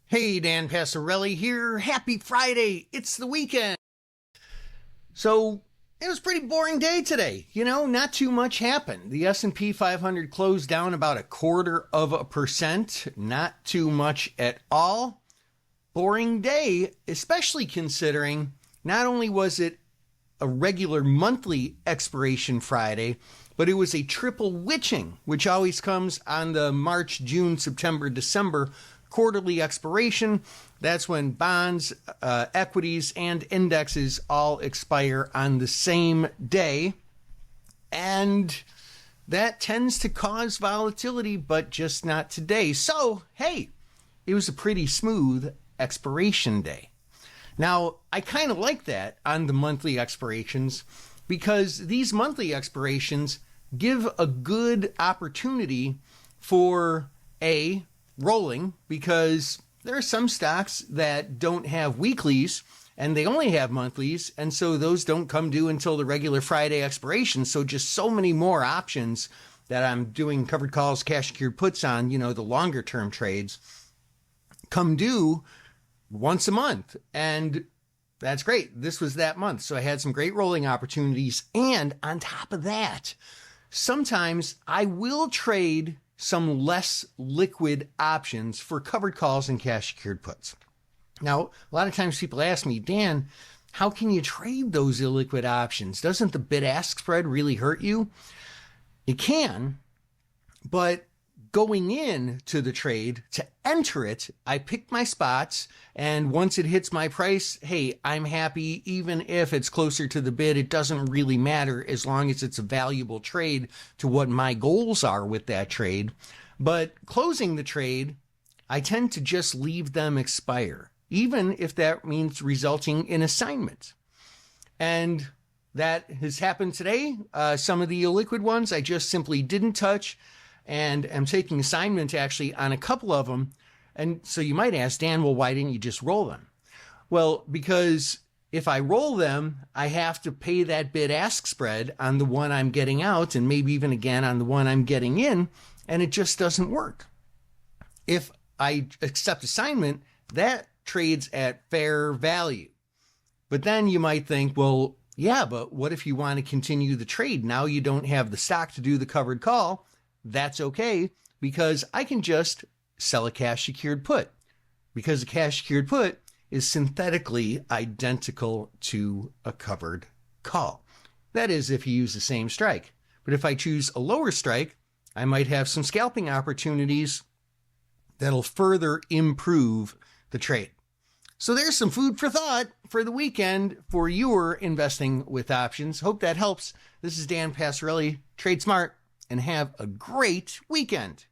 Hey, Dan Passarelli here. Happy Friday. It's the weekend. So it was a pretty boring day today. Not too much happened. The S&P 500 closed down about 0.25%. Not too much at all. Boring day, especially considering not only was it a regular monthly expiration Friday, but it was a triple witching, which always comes on the March, June, September, December quarterly expiration. That's when bonds, equities, and indexes all expire on the same day. And that tends to cause volatility, but just not today. So, hey, it was a pretty smooth expiration day. Now, I kind of like that on the monthly expirations because these monthly expirations give a good opportunity for rolling, because there are some stocks that don't have weeklies and they only have monthlies, and so those don't come due until the regular Friday expiration. So just so many more options that I'm doing covered calls, cash secured puts on, the longer term trades come due once a month. And that's great. This was that month. So I had some great rolling opportunities. And on top of that, sometimes I will trade some less liquid options for covered calls and cash secured puts. Now, a lot of times people ask me, Dan, how can you trade those illiquid options? Doesn't the bid-ask spread really hurt you? It can, but going into the trade to enter it, I pick my spots, and once it hits my price, hey, I'm happy. Even if it's closer to the bid, it doesn't really matter as long as it's a valuable trade to what my goals are with that trade. But closing the trade, I tend to just leave them expire, even if that means resulting in assignment. And that has happened today. Some of the illiquid ones I just simply didn't touch, and I'm taking assignment actually on a couple of them. And so you might ask, Dan, well, why didn't you just roll them? Well, because if I roll them, I have to pay that bid-ask spread on the one I'm getting out, and maybe even again on the one I'm getting in, and it just doesn't work. If I accept assignment, that trades at fair value. But then you might think, well, yeah, but what if you want to continue the trade? Now you don't have the stock to do the covered call. That's okay, because I can just sell a cash secured put, because a cash secured put is synthetically identical to a covered call. That is, if you use the same strike. But if I choose a lower strike, I might have some scalping opportunities that'll further improve the trade. So there's some food for thought for the weekend for your investing with options. Hope that helps. This is Dan Passarelli. Trade smart and have a great weekend.